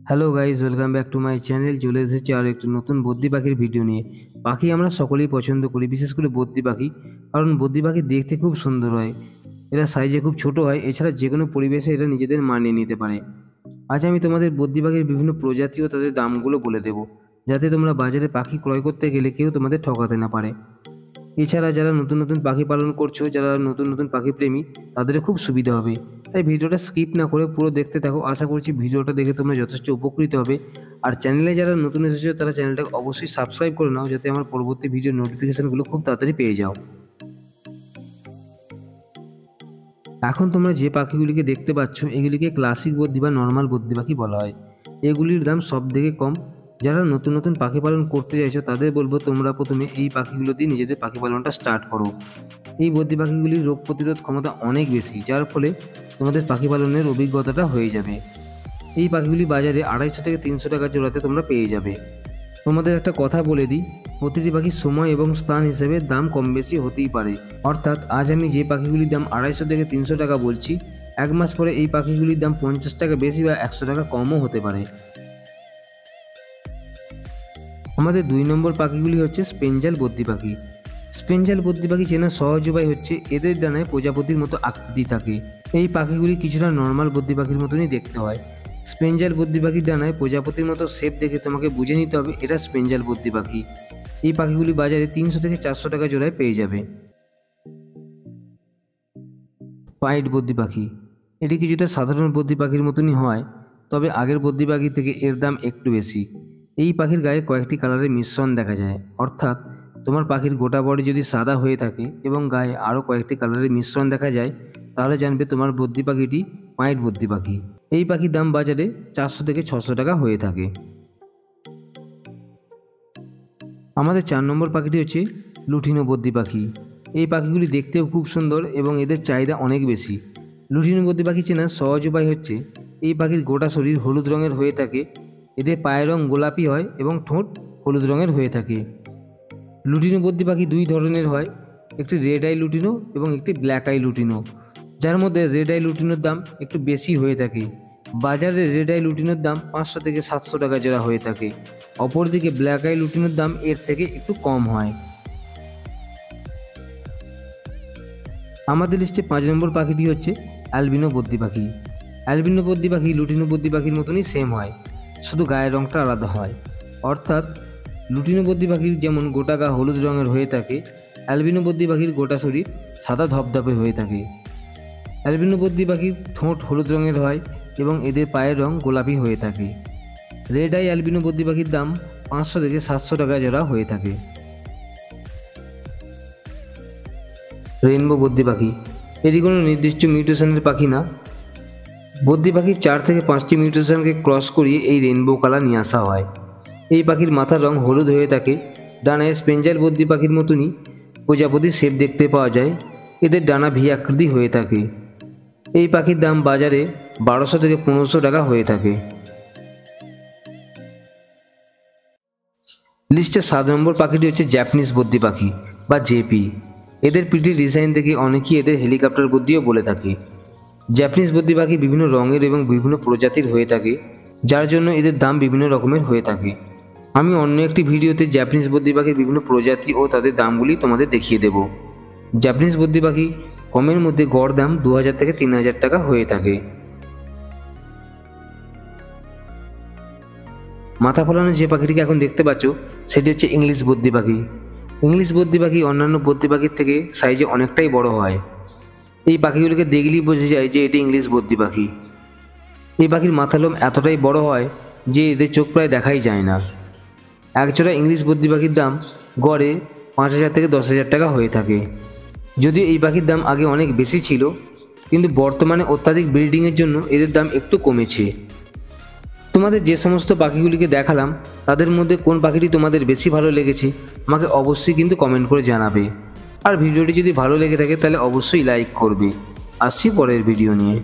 Hello guys, welcome back to my channel. চলে এসেছি আর একটু নতুন বদ্রি পাখির ভিডিও নিয়ে। পাখি আমরা সকলেই পছন্দ করি, বিশেষ করে বদ্রি পাখি, কারণ বদ্রি পাখি দেখতে খুব সুন্দর হয়। এরা সাইজে খুব ছোট হয়, এছাড়া যে কোনো পরিবেশে এরা নিজেদের মানিয়ে নিতে পারে। আজ আমি তোমাদের বদ্রি পাখির বিভিন্ন প্রজাতি ও তাদের দামগুলো বলে দেবো, যাতে তোমরা বাজারে পাখি ক্রয় করতে গেলে কেউ তোমাদের ঠকাতে না পারে। এছাড়া যারা নতুন নতুন পাখি পালন করছো, যারা নতুন নতুন পাখি প্রেমী, তাদের খুব সুবিধা হবে। তাই ভিডিওটা স্কিপ না করে পুরো দেখতে থাকো। আশা করছি ভিডিওটা দেখে তোমরা যথেষ্ট উপকৃত হবে। আর চ্যানেলে যারা নতুন এসেছো তারা চ্যানেলটাকে অবশ্যই সাবস্ক্রাইব করে নাও, যাতে আমার পরবর্তী ভিডিও নোটিফিকেশানগুলো খুব তাড়াতাড়ি পেয়ে যাও। এখন তোমরা যে পাখিগুলিকে দেখতে পাচ্ছ, এগুলিকে ক্লাসিক বদ্রি বা নর্মাল বদ্রি পাখি বলা হয়। এগুলির দাম সব থেকে কম। যারা নতুন নতুন পাখি পালন করতে চাইছো তাদের বলবো তোমরা প্রথমে এই পাখিগুলো দিয়ে নিজেদের পাখি পালনটা স্টার্ট করো। এই বদ্রি পাখিগুলির রোগ প্রতিরোধ ক্ষমতা অনেক বেশি, যার ফলে তোমাদের পাখি পালনের অভিজ্ঞতাটা হয়ে যাবে। এই পাখিগুলি বাজারে 250 থেকে 300 টাকা জোড়াতে তোমরা পেয়ে যাবে। তোমাদের একটা কথা বলে দিই, প্রতিটি পাখির সময় এবং স্থান হিসেবে দাম কম বেশি হতেই পারে। অর্থাৎ আজ আমি যে পাখিগুলির দাম 250 থেকে 300 টাকা বলছি, এক মাস পরে এই পাখিগুলির দাম 50 টাকা বেশি বা 100 টাকা কমও হতে পারে। আমাদের 2 নম্বর পাখিগুলি হচ্ছে স্পেনজাল বদ্রি পাখি। স্পেনজাল বদ্রি পাখি চেনার সহজ উপায় হচ্ছে এদের ডানায় প্রজাপতির মতো আকৃতি থাকে। এই পাখিগুলি কিছুটা নর্মাল বদ্রি পাখির মতনই দেখতে হয়। স্পেনজাল বদ্রি পাখির ডানায় প্রজাপতির মতো শেপ দেখে তোমাকে বুঝে নিতে হবে এটা স্পেনজাল বদ্রি পাখি। এই পাখিগুলি বাজারে 300 থেকে 400 টাকা জোড়ায় পেয়ে যাবে। পাইট বদ্রি পাখি, এটি কিছুটা সাধারণ বদ্রি পাখির মতনই হয়, তবে আগের বদ্রি পাখি থেকে এর দাম একটু বেশি। এই পাখির গায়ে কয়েকটি কালারের মিশ্রণ দেখা যায়। অর্থাৎ তোমার পাখির গোটা বডি যদি সাদা হয়ে থাকে এবং গায়ে আরও কয়েকটি কালারের মিশ্রণ দেখা যায়, তাহলে জানবে তোমার বদ্রি পাখিটি পাইট বদ্রি পাখি। এই পাখির দাম বাজারে 400 থেকে 600 টাকা হয়ে থাকে। আমাদের 4 নম্বর পাখিটি হচ্ছে লুটিনো বদ্রি পাখি। এই পাখিগুলি দেখতেও খুব সুন্দর এবং এদের চাহিদা অনেক বেশি। লুটিনো বদ্রি পাখি চেনার সহজ উপায় হচ্ছে এই পাখির গোটা শরীর হলুদ রঙের হয়ে থাকে, এদের পায়ের রং গোলাপি হয় এবং ঠোঁট হলুদ রঙের হয়ে থাকে। লুটিনো বদ্রি পাখি 2 ধরনের হয়, একটি রেড আই লুটিনো এবং একটি ব্ল্যাক আই লুটিনো, যার মধ্যে রেড আই লুটিনোর দাম একটু বেশি হয়ে থাকে। বাজারে রেড আই লুটিনোর দাম 500 থেকে 700 টাকা জোড়া হয়ে থাকে। অপরদিকে ব্ল্যাক আই লুটিনোর দাম এর থেকে একটু কম হয়। আমাদের লিস্টে 5 নম্বর পাখিটি হচ্ছে অ্যালবিনো বদ্রি পাখি। অ্যালবিনো বদ্রি পাখি লুটিনো বদ্রি পাখির মতনই সেম হয়, শুধু গায়ের রঙটা আলাদা হয়। অর্থাৎ লুটিনো বদ্রি পাখির যেমন গোটা গা হলুদ রঙের হয়ে থাকে, অ্যালবিনো বদ্রি পাখির গোটা শরীর সাদা ধপধপে হয়ে থাকে। অ্যালবিনো বদ্রি পাখির ঠোঁট হলুদ রঙের হয় এবং এদের পায়ের রং গোলাপি হয়ে থাকে। রেড আই অ্যালবিনো বদ্রি পাখির দাম 500 থেকে 700 টাকা জোড়া হয়ে থাকে। রেইনবো বদ্রি পাখি, এটি কোনো নির্দিষ্ট মিউটেশনের পাখি না। বদ্রি পাখির 4 থেকে 5টি মিউটেশনকে ক্রস করিয়ে এই রেইনবো কালার নিয়ে আসা হয়। এই পাখির মাথার রং হলুদ হয়ে থাকে। ডানায় স্পেনজাল বদ্রি পাখির মতনই প্রজাপতির শেপ দেখতে পাওয়া যায়। এদের ডানা ভি আকৃতি হয়ে থাকে। এই পাখির দাম বাজারে 1200 থেকে 1500 টাকা হয়ে থাকে। লিস্টে 7 নম্বর পাখিটি হচ্ছে জাপানিজ বদ্রি পাখি বা জেপি। এদের পিঠির ডিজাইন দেখে অনেকেই এদের হেলিকপ্টার বদ্রিও বলে থাকে। জাপানিজ বদ্রি পাখি বিভিন্ন রঙের এবং বিভিন্ন প্রজাতির হয়ে থাকে, যার জন্য এদের দাম বিভিন্ন রকমের হয়ে থাকে। আমি অন্য একটি ভিডিওতে জাপানিজ বদ্রি পাখির বিভিন্ন প্রজাতি ও তাদের দামগুলি তোমাদের দেখিয়ে দেব। জাপানিজ বদ্রি পাখি কমের মধ্যে গড় দাম 2000 থেকে 3000 টাকা হয়ে থাকে। মাথা ফোলানো যে পাখিটিকে এখন দেখতে পাচ্ছ সেটি হচ্ছে ইংলিশ বদ্রি পাখি। ইংলিশ বদ্রি পাখি অন্যান্য বদ্রি পাখির থেকে সাইজে অনেকটাই বড় হয়। এই পাখিগুলিকে দেখলেই বোঝা যায় যে এটি ইংলিশ বদ্রি পাখি। এই পাখির মাথার লোম এতটাই বড় হয় যে এদের চোখ প্রায় দেখাই যায় না। একজোড়া ইংলিশ বদ্রি পাখির দাম গড়ে 5000 থেকে 10,000 টাকা হয়ে থাকে। যদিও এই পাখির দাম আগে অনেক বেশি ছিল, কিন্তু বর্তমানে অত্যাধিক ব্রিডিংয়ের জন্য এদের দাম একটু কমেছে। তোমাদের যে সমস্ত পাখিগুলিকে দেখালাম তাদের মধ্যে কোন পাখিটি তোমাদের বেশি ভালো লেগেছে আমাকে অবশ্যই কিন্তু কমেন্ট করে জানাবে। আর ভিডিওটি যদি ভালো লেগে থাকে তাহলে অবশ্যই লাইক করবে। আসছি পরের ভিডিও নিয়ে।